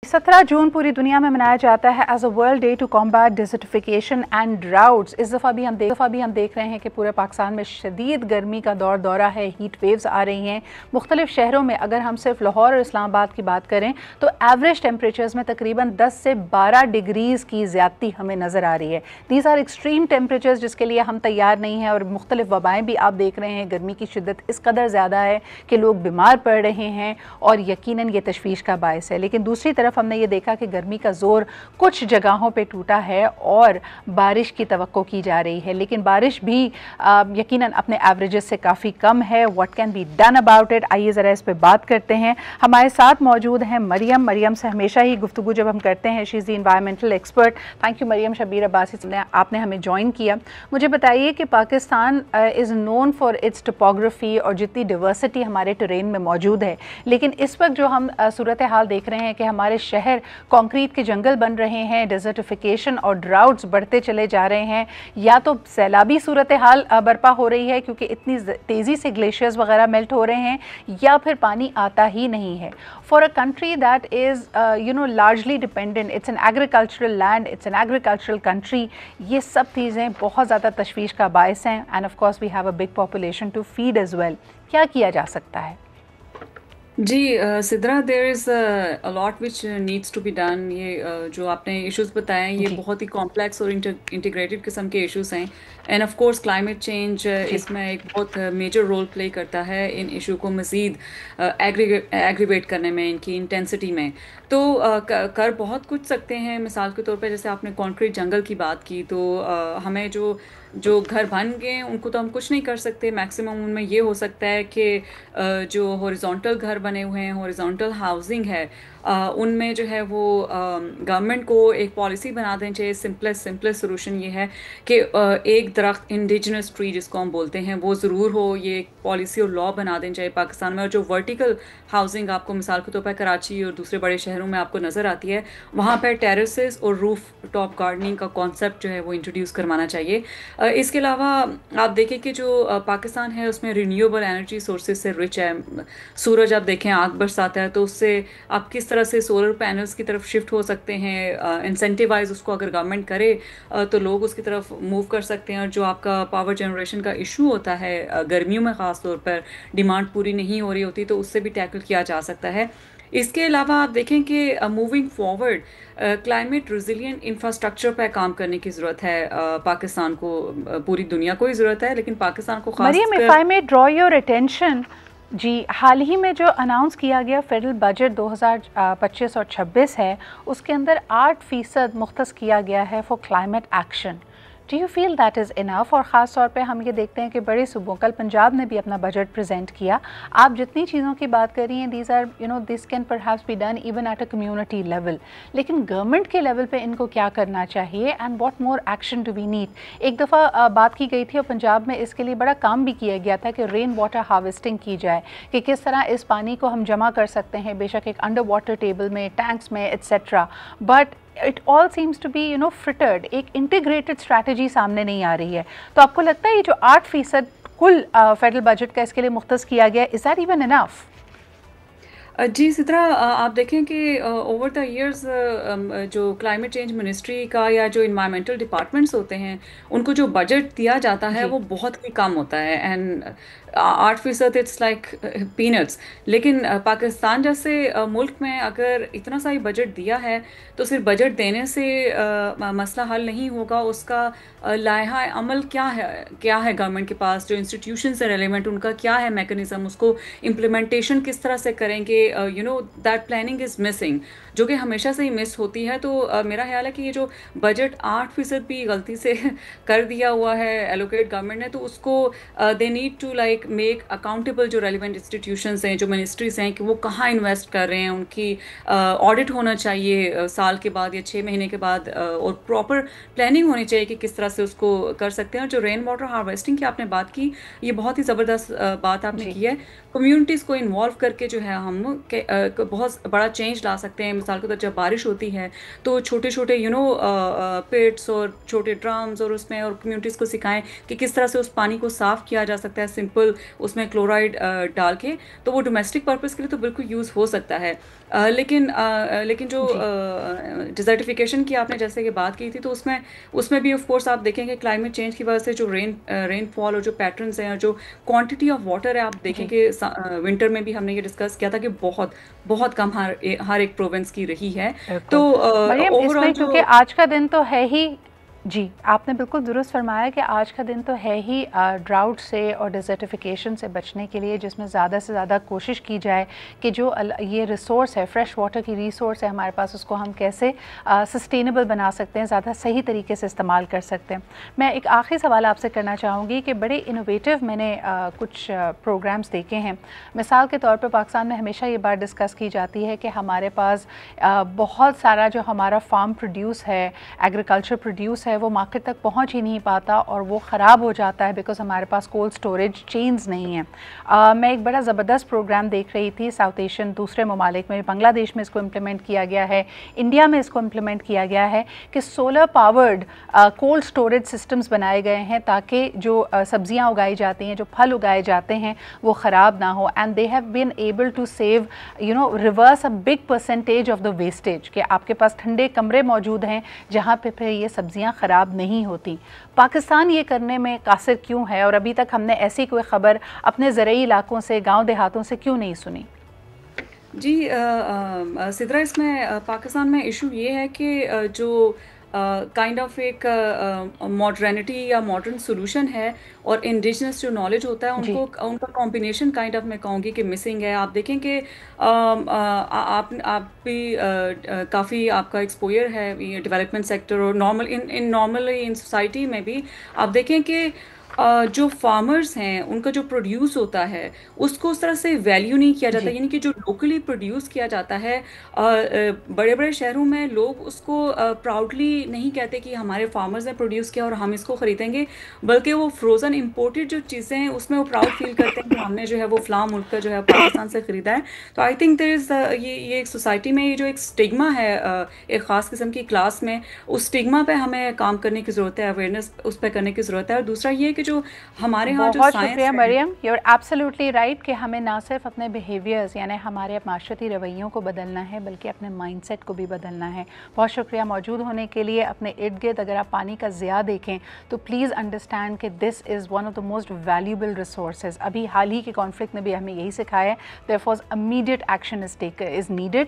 17 जून पूरी दुनिया में मनाया जाता है as a world day to combat desertification and droughts. इस दफ़ा भी हम देख रहे हैं कि पूरे पाकिस्तान में शदीद गर्मी का दौरा है, हीट वेव्स आ रही हैं मुख्तलिफ शहरों में। अगर हम सिर्फ लाहौर और इस्लामाबाद की बात करें तो एवरेज टेम्परेचर्स में तकरीबन 10 से 12 डिग्रीज़ की ज़्यादती हमें नज़र आ रही है। दीज आर एक्सट्रीम टेम्परेचर्स जिसके लिए हम तैयार नहीं हैं, और मुख्तलिफ वबाएँ भी आप देख रहे हैं। गर्मी की शिद्दत इस कदर ज़्यादा है कि लोग बीमार पड़ रहे हैं और यकीनन ये तशवीश का बायस है। लेकिन दूसरी तरफ हमने ये देखा कि गर्मी का जोर कुछ जगहों पे टूटा है और बारिश की तवक्को की जा रही है, लेकिन बारिश भी यकीनन अपने एवरेजेस से काफ़ी कम है। What can be done about it, आइए ज़रा इस पे बात करते हैं। हमारे साथ मौजूद हैं मरियम से हमेशा ही गुफ्तगू जब हम करते हैं, she is the environmental expert. Thank you Maryam. Shabbir Abbasi ने आपने हमें ज्वाइन किया। मुझे बताइए कि Pakistan is known for its topography और जितनी डिवर्सिटी हमारे टेरेन में मौजूद है, लेकिन इस वक्त जो हम सूरत हाल देख रहे हैं कि हमारे शहर कंक्रीट के जंगल बन रहे हैं, डिजर्टिफिकेशन और ड्राउट्स बढ़ते चले जा रहे हैं, या तो सैलाबी सूरत हाल बर्पा हो रही है क्योंकि इतनी तेज़ी से ग्लेशियर्स वगैरह मेल्ट हो रहे हैं, या फिर पानी आता ही नहीं है। For a country that is largely dependent, it's an agricultural land, it's an agricultural country, ये सब चीज़ें बहुत ज़्यादा तशवीश का बायस हैं। And of course we have a big population to feed as well. क्या किया जा सकता है? जी Sidra, there is a lot which needs to be done. ये जो आपने इश्यूज बताए हैं, ये जी बहुत ही कॉम्प्लेक्स और इंटीग्रेटेड किस्म के इश्यूज हैं। And of course climate change जी इसमें एक बहुत मेजर रोल प्ले करता है इन इशू को मज़ीद एग्रीवेट करने में, इनकी इंटेंसिटी में। तो कर बहुत कुछ सकते हैं। मिसाल के तौर पे जैसे आपने कॉन्क्रीट जंगल की बात की, तो हमें जो जो घर बन गए हैं उनको तो हम कुछ नहीं कर सकते। मैक्सिमम उनमें ये हो सकता है कि जो हॉरिजॉन्टल घर बने हुए हैं, हॉरिजॉन्टल हाउसिंग है, उनमें जो है वो गवर्नमेंट को एक पॉलिसी बना देनी चाहिए। सिंपलेस्ट सोल्यूशन ये है कि एक दरख्त, इंडिजिनस ट्री जिसको हम बोलते हैं, वो ज़रूर हो। ये एक पॉलिसी और लॉ बना देनी चाहिए पाकिस्तान में। और जो वर्टिकल हाउसिंग आपको मिसाल के तौर पर कराची और दूसरे बड़े शहरों में आपको नज़र आती है, वहाँ पर टेरेसेस और रूफ टॉप गार्डनिंग का कॉन्सेप्ट जो है वो इंट्रोड्यूस करवाना चाहिए। इसके अलावा आप देखें कि जो पाकिस्तान है उसमें रिन्यूएबल एनर्जी सोर्सेज से रिच है। सूरज आप देखें आग बरसाता है, तो उससे आप किस तरह से सोलर पैनल्स की तरफ शिफ्ट हो सकते हैं। इंसेंटिवाइज उसको अगर गवर्नमेंट करे तो लोग उसकी तरफ मूव कर सकते हैं। और जो आपका पावर जनरेशन का इशू होता है गर्मियों में ख़ास तौर पर, डिमांड पूरी नहीं हो रही होती, तो उससे भी टैकल किया जा सकता है। इसके अलावा आप देखें कि moving forward climate resilient infrastructure पर काम करने की ज़रूरत है। पाकिस्तान को, पूरी दुनिया को ही ज़रूरत है, लेकिन पाकिस्तान को मरियम, इफ़ खासकर। आई मे ड्रॉ योर अटेंशन, जी, हाल ही में जो अनाउंस किया गया फेडरल बजट 2025 और 26 है, उसके अंदर 8% मुख्तस किया गया है for climate action. Do you feel that is enough? और ख़ास तौर पे हम ये देखते हैं कि बड़े सूबों, कल पंजाब ने भी अपना बजट प्रेजेंट किया। आप जितनी चीज़ों की बात कर रही हैं, these are this can perhaps be done even at a community level, लेकिन गवर्नमेंट के लेवल पे इनको क्या करना चाहिए and what more action do we need? एक दफ़ा बात की गई थी और पंजाब में इसके लिए बड़ा काम भी किया गया था कि रेन वाटर हार्वेस्टिंग की जाए, कि किस तरह इस पानी को हम जमा कर सकते हैं, बेशक एक अंडर वाटर टेबल में, टैंक्स में, etcetera. But it all seems to be frittered, एक इंटीग्रेटेड स्ट्रैटेजी सामने नहीं आ रही है। तो आपको लगता है ये जो 8% कुल फेडरल बजट का इसके लिए मुख्तस किया गया, इज दैट इवन इनफ? जी सिद्रा, आप देखें कि ओवर द इयर्स जो क्लाइमेट चेंज मिनिस्ट्री का या जो इन्वायरमेंटल डिपार्टमेंट्स होते हैं, उनको जो बजट दिया जाता है जी वो बहुत ही कम होता है। And 8% it's like peanuts. लेकिन पाकिस्तान जैसे मुल्क में अगर इतना सा ही बजट दिया है, तो सिर्फ बजट देने से मसला हल नहीं होगा। उसका लाइहा अमल क्या है गवर्नमेंट के पास, जो इंस्टीट्यूशन से रेलिवेंट, उनका क्या है मैकेनिज्म, उसको इम्प्लीमेंटेशन किस तरह से करेंगे। दैट प्लानिंग इज़ मिसिंग, जो कि हमेशा से ही मिस होती है। तो मेरा ख्याल है कि ये जो बजट 8% भी गलती से कर दिया हुआ है एलोकेट गवर्नमेंट ने, तो उसको they need to like make accountable जो रेलिवेंट इंस्टीट्यूशंस हैं, जो मिनिस्ट्रीज हैं, कि वो कहाँ इन्वेस्ट कर रहे हैं। उनकी ऑडिट होना चाहिए साल के बाद या 6 महीने के बाद, और प्रॉपर प्लानिंग होनी चाहिए कि किस तरह से उसको कर सकते हैं। और जो रेन वाटर हार्वेस्टिंग की आपने बात की, ये बहुत ही ज़बरदस्त बात आपने जी की है। कम्युनिटीज़ को इन्वॉल्व करके जो है हम बहुत बड़ा चेंज ला सकते हैं। मिसाल के तौर जब बारिश होती है, तो छोटे छोटे पिट्स और छोटे ड्रम्स, और उसमें और कम्युनिटीज़ को सिखाएं कि किस तरह से उस पानी को साफ़ किया जा सकता है। सिंपल اس میں کلورائڈ ڈال کے، تو وہ ڈومیسٹک پرپز کے لیے تو بالکل یوز ہو سکتا ہے. لیکن جو ڈیزرٹیفیکیشن کی آپ نے جیسے کہ بات کی تھی، تو اس میں بھی آف کورس آپ دیکھیں کہ کلائمیٹ چینج کی وجہ سے جو رین فال اور جو پیٹرنس ہیں اور جو کوانٹٹی آف واٹر ہے، آپ دیکھیں کہ ونٹر میں بھی ہم نے یہ ڈسکس کیا تھا کہ بہت بہت کم ہر ایک پروونس کی رہی ہے. تو اوور آل کیونکہ آج کا دن تو ہے ہی، جی آپ نے بالکل درست فرمایا کہ آج کا دن تو ہے ہی ڈراؤٹ سے اور ڈیزرٹیفیکیشن سے بچنے کے لیے، جس میں زیادہ سے زیادہ کوشش کی جائے کہ جو یہ ریسورس ہے، فریش واٹر کی ریسورس ہے ہمارے پاس، اس کو ہم کیسے سسٹینیبل بنا سکتے ہیں، زیادہ صحیح طریقے سے استعمال کر سکتے ہیں. میں ایک آخری سوال آپ سے کرنا چاہوں گی کہ بڑے انوویٹیو میں نے کچھ پروگرامز دیکھے ہیں. مثال کے طور پہ پاکستان میں ہمیشہ یہ بات ڈسکس کی جاتی ہے کہ ہمارے پاس بہت سارا جو ہمارا فارم پروڈیوس ہے، ایگریکلچر پروڈیوس ہے، وہ مارکیٹ تک پہنچ ہی نہیں پاتا اور وہ خراب ہو جاتا ہے بیکاز ہمارے پاس کولڈ سٹوریج چینز نہیں ہیں. میں ایک بڑا زبردست پروگرام دیکھ رہی تھی ساؤتھ ایشین دوسرے ممالک میں، بنگلہ دیش میں اس کو امپلیمنٹ کیا گیا ہے، انڈیا میں اس کو امپلیمنٹ کیا گیا ہے کہ solar powered cold storage systems بنائے گئے ہیں تاکہ جو سبزیاں اگائی جاتی ہیں، جو پھل اگائے جاتے ہیں، وہ خراب نہ ہو. And they have been able to save reverse a big percentage of the wastage, کہ آپ کے پاس ٹھنڈے کمرے موجود ہیں جہاں پہ پھر یہ سبزیاں خراب نہیں ہوتی. پاکستان یہ کرنے میں قاصر کیوں ہے اور ابھی تک ہم نے ایسی کوئی خبر اپنے زرعی علاقوں سے، گاؤں دیہاتوں سے کیوں نہیں سنی؟ جی سدرا، اس میں پاکستان میں ایشو یہ ہے کہ جو کائنڈ آف ایک ماڈرنٹی یا ماڈرن سولوشن ہے اور انڈیجنس جو نالج ہوتا ہے ان کا کمبینیشن کائنڈ آف میں کہوں گی کہ مسنگ ہے. آپ دیکھیں کہ آپ بھی کافی آپ کا ایکسپوئر ہے ڈیولپمنٹ سیکٹر اور نارملی ان سوسائٹی میں بھی آپ دیکھیں کہ جو فارمرز ہیں ان کا جو پروڈیوس ہوتا ہے اس کو اس طرح سے ویلیو نہیں کیا جاتا. یعنی کہ جو لوکلی پروڈیوس کیا جاتا ہے، بڑے بڑے شہروں میں لوگ اس کو پراؤڈلی نہیں کہتے کہ ہمارے فارمرز نے پروڈیوس کیا اور ہم اس کو خریدیں گے، بلکہ وہ فروزن امپورٹڈ جو چیزیں ہیں اس میں وہ پراؤڈ فیل کرتے ہیں کہ ہم نے جو ہے وہ فلاں ملک کا جو ہے پاکستان سے خریدا ہے. تو آئی تھنک دیر از یہ ایک سوسائٹی میں یہ جو ایک اسٹگما ہے ایک خاص قسم کی کلاس میں، اس اسٹگما پہ ہمیں کام کرنے کی ضرورت ہے، اویئرنیس اس پہ کرنے کی ضرورت ہے. اور دوسرا یہ کہ جو ہمارے ہاں جو بہت شکریہ مریم، یو آر ایبسلیوٹلی رائٹ کہ ہمیں نہ صرف اپنے بیہیویئرز یعنی ہمارے معاشرتی رویوں کو بدلنا ہے بلکہ اپنے مائنڈ سیٹ کو بھی بدلنا ہے. بہت شکریہ موجود ہونے کے لیے. اپنے ارد گرد اگر آپ پانی کا ضیاع دیکھیں تو پلیز انڈرسٹینڈ کہ this is one of the most valuable resources. ابھی حال ہی کے کانفلکٹ نے بھی ہمیں یہی سکھایا ہے. دیئرفور امیڈیٹ ایکشن از نیڈیڈ.